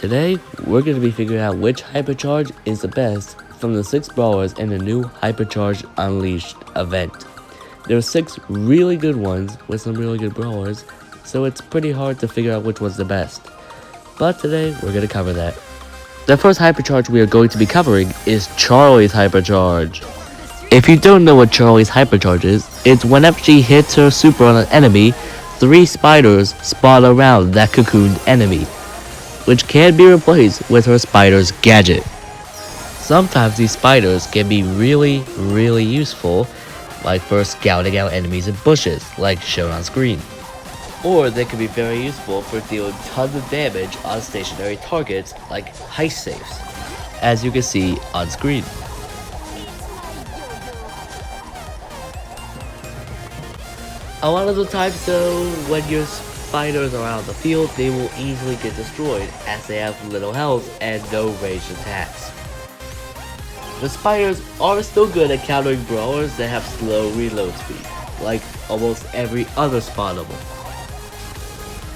Today, we're going to be figuring out which Hypercharge is the best from the 6 brawlers in the new Hypercharge Unleashed event. There are 6 really good ones with some really good brawlers, so it's pretty hard to figure out which one's the best. But today, we're going to cover that. The first Hypercharge we are going to be covering is Charlie's Hypercharge. If you don't know what Charlie's Hypercharge is, it's whenever she hits her super on an enemy, 3 spiders spawn around that cocooned enemy, which can be replaced with her spider's gadget. Sometimes these spiders can be really useful, like for scouting out enemies in bushes, like shown on screen. Or they can be very useful for dealing tons of damage on stationary targets like heist safes, as you can see on screen. A lot of the times though, when your spiders are out of the field, they will easily get destroyed as they have little health and no ranged attacks. The spiders are still good at countering brawlers that have slow reload speed, like almost every other spawnable.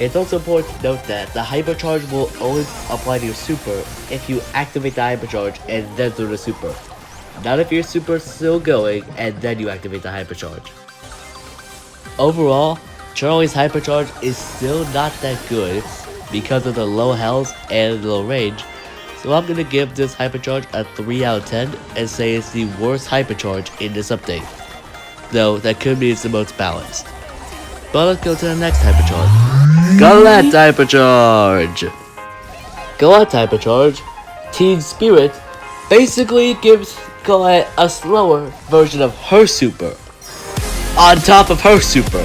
It's also important to note that the Hypercharge will only apply to your super if you activate the Hypercharge and then do the super. Not if your super is still going and then you activate the Hypercharge. Overall, Charlie's Hypercharge is still not that good because of the low health and low range, so I'm gonna give this Hypercharge a 3 out of 10 and say it's the worst Hypercharge in this update. Though that could be it's the most balanced. But let's go to the next Hypercharge. Goet Hypercharge! Goet Hypercharge, Teen Spirit, basically gives Goet a slower version of her super, on top of her super,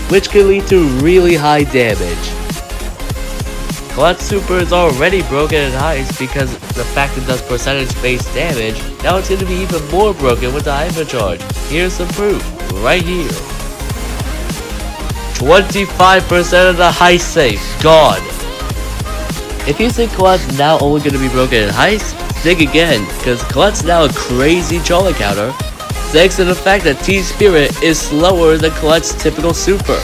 which can lead to really high damage. Goet's super is already broken in heist because the fact it does percentage-based damage. Now it's going to be even more broken with the Hypercharge. Here's some proof, right here. 25% of the heist safe gone. If you think Goet's now only going to be broken in heist, think again, because Goet's now a crazy Charlie counter, thanks to the fact that Teen Spirit is slower than Goet's typical super.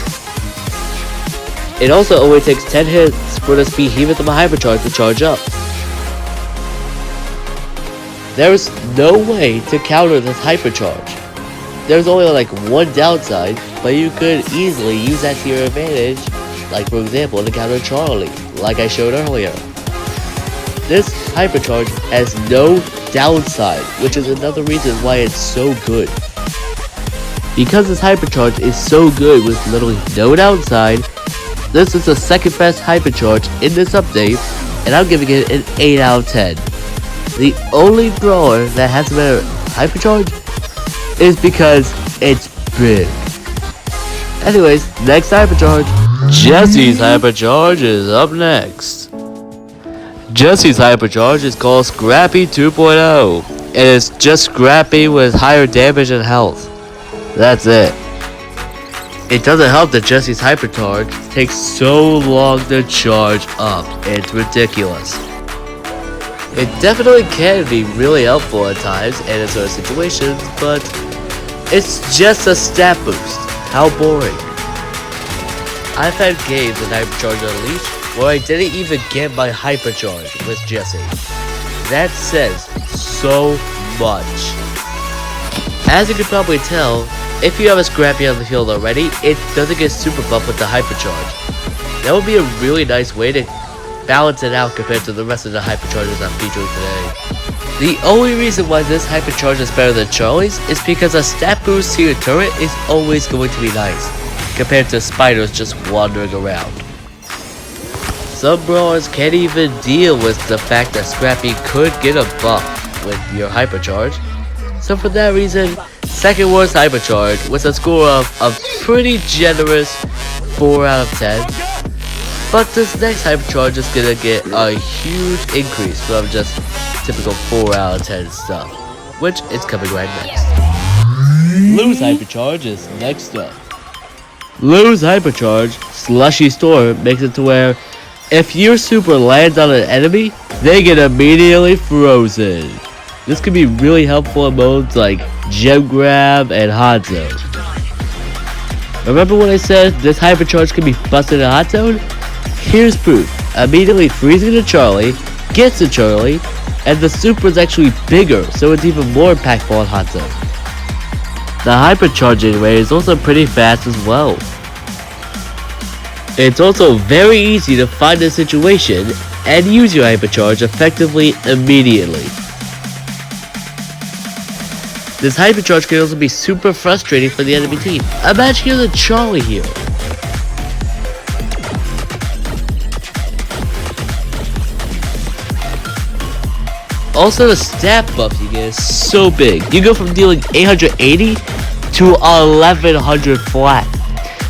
It also only takes 10 hits for the behemoth of a Hypercharge to charge up. There's no way to counter this Hypercharge. There's only like one downside, but you could easily use that to your advantage, like for example to counter Charlie, like I showed earlier. This Hypercharge has no downside, which is another reason why it's so good. Because this Hypercharge is so good with literally no downside, this is the second best Hypercharge in this update, and I'm giving it an 8 out of 10. The only brawler that has a better Hypercharge is because it's big. Anyways, next Hypercharge. Jesse's Hypercharge is up next. Jesse's Hypercharge is called Scrappy 2.0, and it's just Scrappy with higher damage and health. That's it. It doesn't help that Jesse's Hypercharge takes so long to charge up. It's ridiculous. It definitely can be really helpful at times and in certain situations, but it's just a stat boost. How boring. I've had games in Hypercharge Unleashed where I didn't even get my Hypercharge with Jesse. That says so much. As you can probably tell, if you have a Scrappy on the field already, it doesn't get super buff with the Hypercharge. That would be a really nice way to balance it out compared to the rest of the Hypercharges I'm featuring today. The only reason why this Hypercharge is better than Charlie's is because a stat boost to your turret is always going to be nice, compared to spiders just wandering around. Some brawlers can't even deal with the fact that Scrappy could get a buff with your Hypercharge, so for that reason, second worst Hypercharge with a score of a pretty generous 4 out of 10. But this next Hypercharge is gonna get a huge increase from just typical 4 out of 10 stuff, which is coming right next. Lou's Hypercharge is next up. Lou's Hypercharge, Slushy Storm, makes it to where if your super lands on an enemy, they get immediately frozen. This can be really helpful in modes like Gem Grab and Hot Zone. Remember when I said this Hypercharge can be busted in Hot Zone? Here's proof. Immediately freezing to Charlie, gets to Charlie, and the super is actually bigger, so it's even more impactful on Hot Zone. The hypercharging rate is also pretty fast as well. It's also very easy to find a situation and use your hypercharge effectively immediately. This hypercharge can also be super frustrating for the enemy team. Imagine you're the Charlie here. Also, the stat buff you get is so big. You go from dealing 880 to 1100 flat.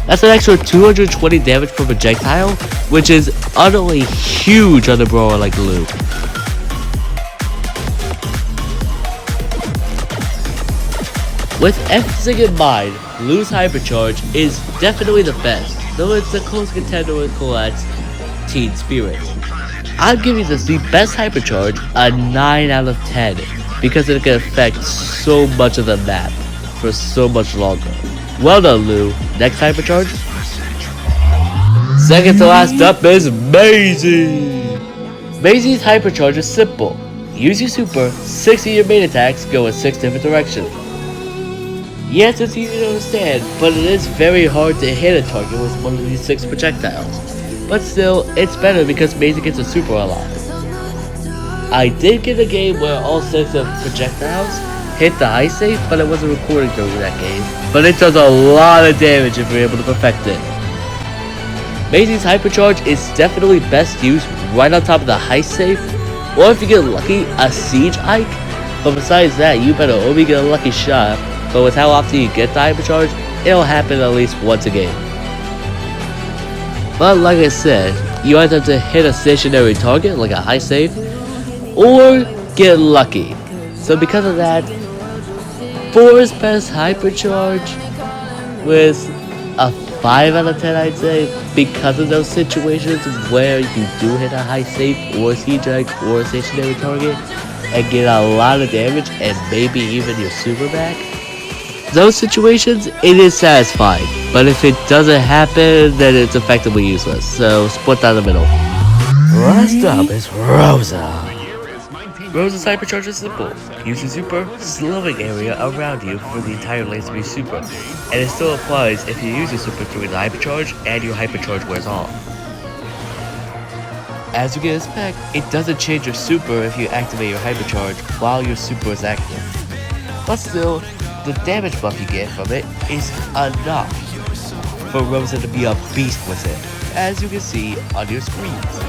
That's an extra 220 damage per projectile, which is utterly huge on a brawler like Lou. With everything in mind, Lou's Hypercharge is definitely the best, though it's a close contender with Colette's Teen Spirit. I'm giving this the best Hypercharge a 9 out of 10, because it can affect so much of the map for so much longer. Well done, Lou. Next Hypercharge? Second to last up is Maisie. Maisie's Hypercharge is simple. Use your super, 6 of your main attacks go in 6 different directions. Yes, it's easy to understand, but it is very hard to hit a target with one of these 6 projectiles. But still, it's better because Maisie gets a super a lot. I did get a game where all 6 of projectiles hit the high save, but I wasn't recording during that game. But it does a lot of damage if you're able to perfect it. Maisie's Hypercharge is definitely best used right on top of the high save, or if you get lucky, a siege hike. But besides that, you better only get a lucky shot, but with how often you get the Hypercharge, it'll happen at least once a game. But like I said, you either have to hit a stationary target like a high save, or get lucky. So because of that, 4 is best Hypercharge with a 5 out of 10, I'd say, because of those situations where you do hit a high save or a siege hike or a stationary target and get a lot of damage and maybe even your super back. Those situations, it is satisfying, but if it doesn't happen, then it's effectively useless, so split down the middle. Last up is Rosa. Rosa's Hypercharge is simple. Use your super, slowing area around you for the entire length of your super, and it still applies if you use your super during the Hypercharge and your Hypercharge wears off. As you can expect, it doesn't change your super if you activate your Hypercharge while your super is active. But still, the damage buff you get from it is enough for Rosa to be a beast with it, as you can see on your screens.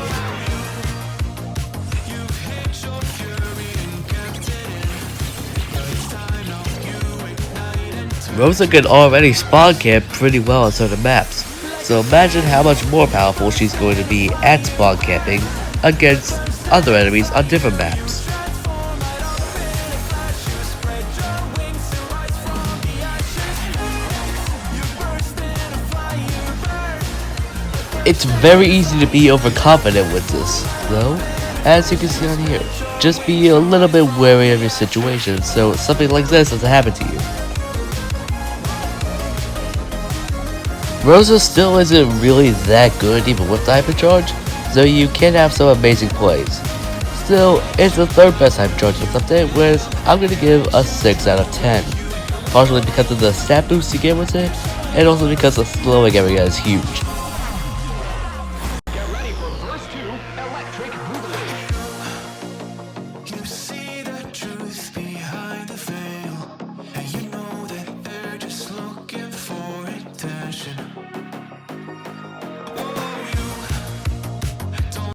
Rosa can already spawn camp pretty well on certain maps, so imagine how much more powerful she's going to be at spawn camping against other enemies on different maps. It's very easy to be overconfident with this, though, as you can see on here. Just be a little bit wary of your situation so something like this doesn't happen to you. Rosa still isn't really that good even with the Hypercharge, so you can have some amazing plays. Still, it's the 3rd best Hypercharge this update, with I'm going to give a 6 out of 10. Partially because of the stat boost you get with it, and also because the slowing area is huge.